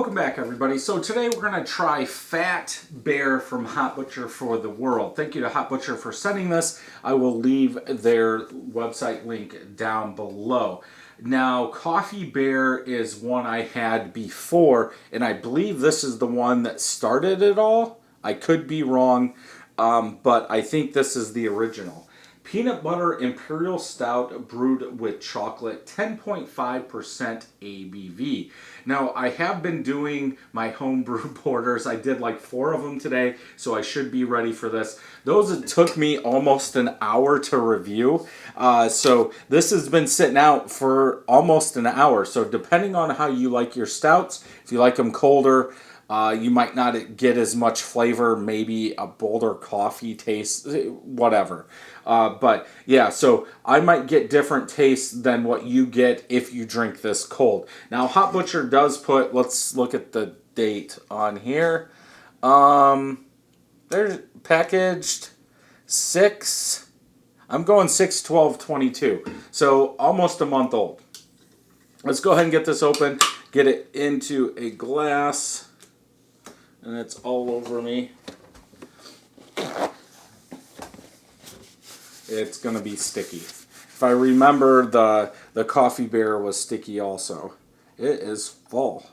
Welcome back, everybody. So today we're going to try Fat Bear from Hot Butcher for the World. Thank you to Hot Butcher for sending this. I will leave their website link down below. Now, Coffee Bear is one I had before, and I believe this is the one that started it all. I could be wrong, but I think this is the original. Peanut Butter Imperial Stout brewed with chocolate, 10.5% ABV. Now, I have been doing my homebrew porters. I did like 4 of them today, so I should be ready for this. Those, it took me almost an hour to review. So this has been sitting out for almost an hour. So depending on how you like your stouts, if you like them colder, you might not get as much flavor, maybe a bolder coffee taste, whatever. But yeah, so I might get different tastes than what you get if you drink this cold. Now, Hot Butcher does put, let's look at the date on here. They're packaged 6, I'm going 6/12/22. So almost a month old. Let's go ahead and get this open, get it into a glass. And it's all over me. It's going to be sticky. If I remember, the Coffee Bear was sticky also. It is full.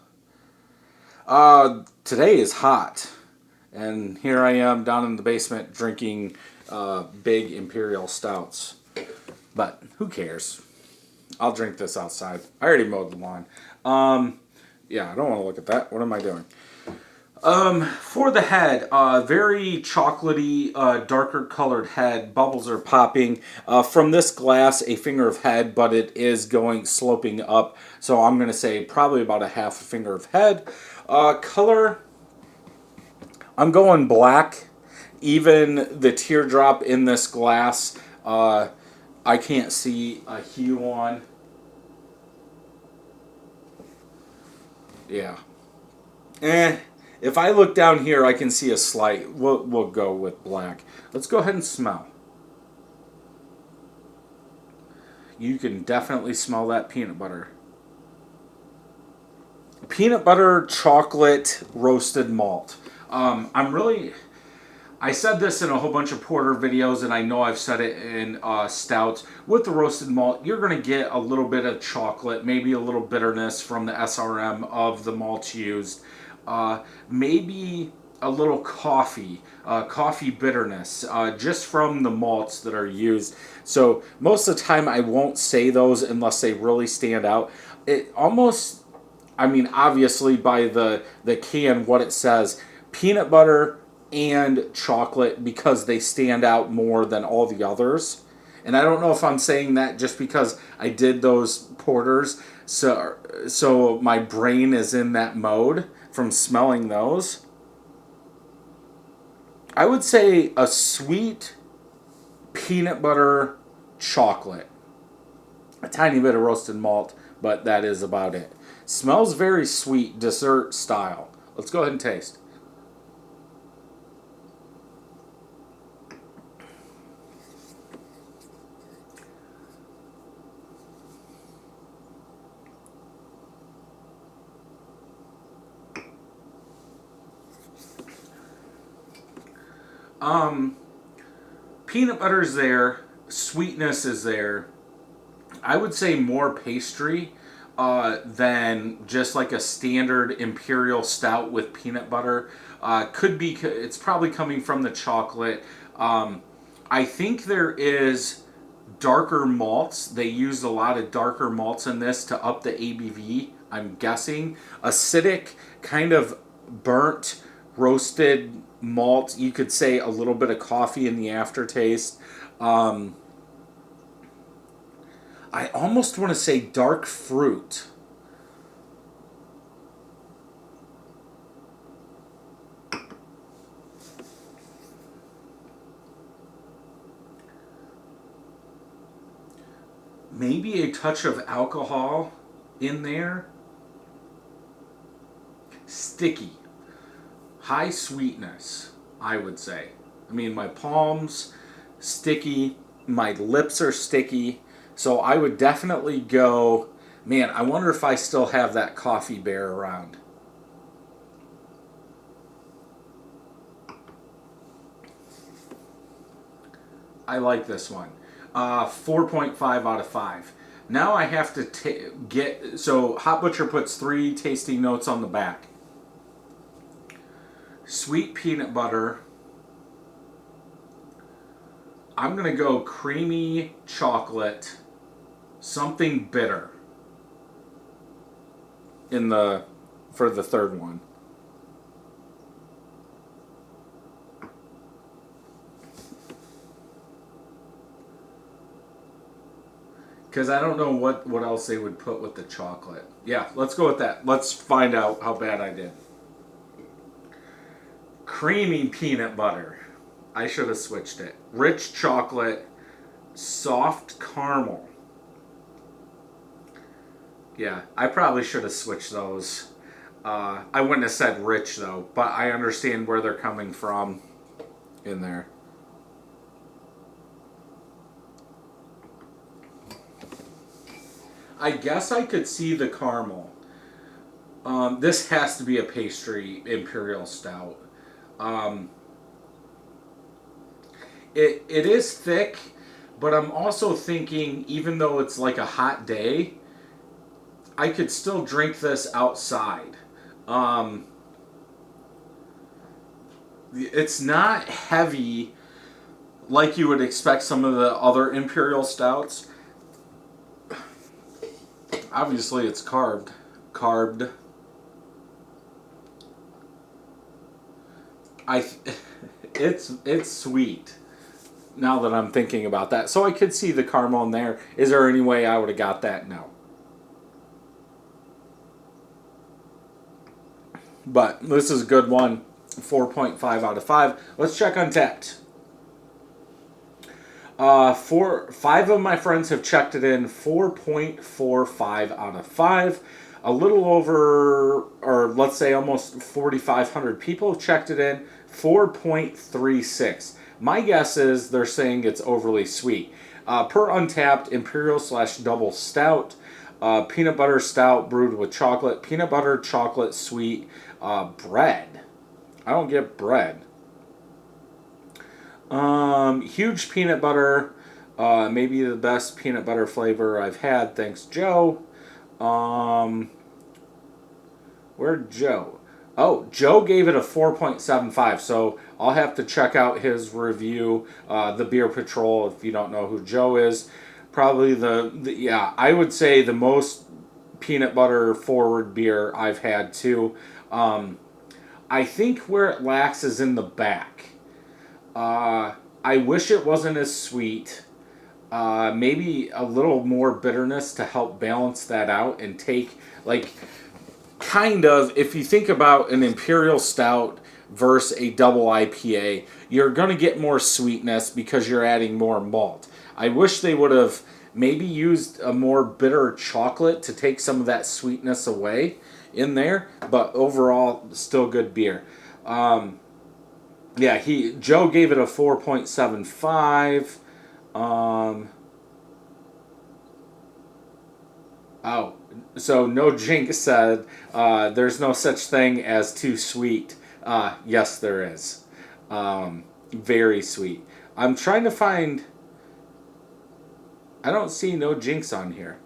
Today is hot. And here I am down in the basement drinking big Imperial Stouts. But who cares? I'll drink this outside. I already mowed the lawn. Yeah, I don't want to look at that. What am I doing? For the head, very chocolatey, darker colored head. Bubbles are popping. From this glass, a finger of head, but it is going sloping up. So I'm going to say probably about a half a finger of head. Color, I'm going black. Even the teardrop in this glass, I can't see a hue on. Yeah. If I look down here, I can see a slight. We'll go with black. Let's go ahead and smell. You can definitely smell that peanut butter. Peanut butter, chocolate, roasted malt. I said this in a whole bunch of porter videos, and I know I've said it in stouts. With the roasted malt, you're going to get a little bit of chocolate, maybe a little bitterness from the SRM of the malts used. Maybe a little coffee bitterness, just from the malts that are used. So most of the time I won't say those unless they really stand out. It almost, I mean, obviously by the can, what it says, peanut butter and chocolate, because they stand out more than all the others. And I don't know if I'm saying that just because I did those porters, so my brain is in that mode from smelling those. I would say a sweet peanut butter chocolate. A tiny bit of roasted malt, but that is about it. Smells very sweet, dessert style. Let's go ahead and taste. Peanut butter is there, sweetness is there. I would say more pastry than just like a standard Imperial Stout with peanut butter. Could be, it's probably coming from the chocolate. I think there is darker malts. They used a lot of darker malts in this to up the ABV, I'm guessing. Acidic, kind of burnt, roasted malt. You could say a little bit of coffee in the aftertaste. I almost want to say dark fruit. Maybe a touch of alcohol in there. Sticky. High sweetness, I would say. I mean, my palms, sticky. My lips are sticky. So I would definitely go, man, I wonder if I still have that Coffee Bear around. I like this one. 4.5 out of 5. Now I have to so Hot Butcher puts 3 tasting notes on the back. Sweet peanut butter. I'm going to go creamy chocolate, something bitter for the third one. Because I don't know what else they would put with the chocolate. Yeah, let's go with that. Let's find out how bad I did. Creamy peanut butter. I should have switched it. Rich chocolate, soft caramel. Yeah, I probably should have switched those. I wouldn't have said rich though, but I understand where they're coming from in there. I guess I could see the caramel. This has to be a pastry Imperial Stout. It is thick, but I'm also thinking, even though it's like a hot day, I could still drink this outside. It's not heavy like you would expect some of the other Imperial Stouts. Obviously, it's carbed. It's sweet. Now that I'm thinking about that, so I could see the caramel in there. Is there any way I would have got that? No. But this is a good one. 4.5 out of 5. Let's check Untapped. 5 of my friends have checked it in. 4.45 out of 5. A little over, or let's say almost 4,500 people have checked it in. 4.36. My guess is they're saying it's overly sweet. Per Untapped, Imperial/Double Stout. Peanut butter stout brewed with chocolate. Peanut butter, chocolate, sweet. Bread. I don't get bread. Huge peanut butter. Maybe the best peanut butter flavor I've had. Thanks, Joe. Where'd Joe? Oh, Joe gave it a 4.75, so I'll have to check out his review. The Beer Patrol, if you don't know who Joe is. Probably yeah, I would say the most peanut butter forward beer I've had too. I think where it lacks is in the back. I wish it wasn't as sweet. Maybe a little more bitterness to help balance that out and take, like, kind of, if you think about an Imperial Stout versus a double IPA, you're going to get more sweetness because you're adding more malt. I wish they would have maybe used a more bitter chocolate to take some of that sweetness away in there, but overall, still good beer. Yeah, Joe gave it a 4.75. Oh, so No Jinx said, there's no such thing as too sweet. Yes, there is. Very sweet. I'm trying to find... I don't see No Jinx on here.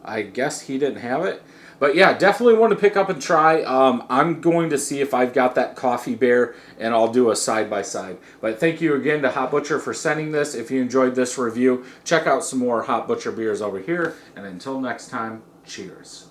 I guess he didn't have it. But yeah, definitely want to pick up and try. I'm going to see if I've got that Coffee Bear, and I'll do a side-by-side. But thank you again to Hot Butcher for sending this. If you enjoyed this review, check out some more Hot Butcher beers over here. And until next time, cheers.